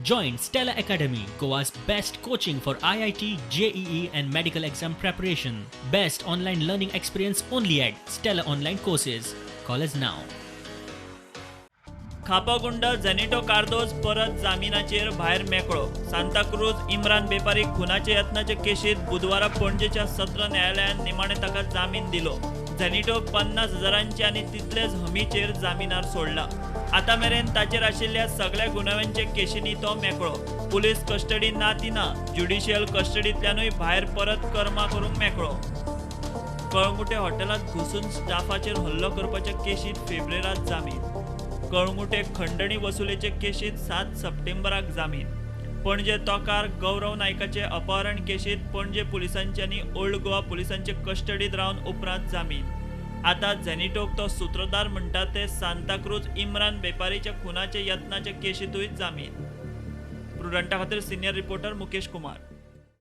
Join Stella Academy, Goa's best coaching for IIT, JEE, and medical exam preparation. Best online learning experience only at Stella Online Courses. Call us now. खापागुंड झेनिटो Cardozo परत जामिनाचेर भायर मेकळो. सांताक्रूज इम्रान बेपारी खुनाचे यत्नाचे केशीत बुधवारा पणजेच्या सत्र न्यायालयान निमाणे ताका जामीन दिलो. झेनिटो 50,000 आनी तितलेच हमीचेर जामिनार सोडला. आता मेरेन ताचेर आशिल्ल्या सगळ्या गुन्यांवांचे केशींनी तो मेकळो. पुलीस कस्टडी ना तिना ज्युडिशियल कस्टडींतल्यानूय भायर परत कर्मा करूंक मेकळो. कळंगुटे हॉटेलांत घुसून स्टाफाचेर हल्लो करपाच्या केशीत फेब्रेरांत जामीन. कळंगुटे खंडणी वसुलेचे केशीत 7 सप्टेंबराक जामीन. पणजे तोकार गौरव नायकाचे अपहरण केशीत पणजे पुलिसांचे आनी ओल्ड गोवा पुलिसांचे कस्टडीत रावन उपरांत जामीन. आता झेनिटोक तो सूत्रधार म्हणटा ते सांताक्रूज इम्रान बेपारीच्या खुनाचे यत्नाचे केशीतूय जामीन. प्रुडंटा खातीर सिनियर रिपोर्टर मुकेश कुमार.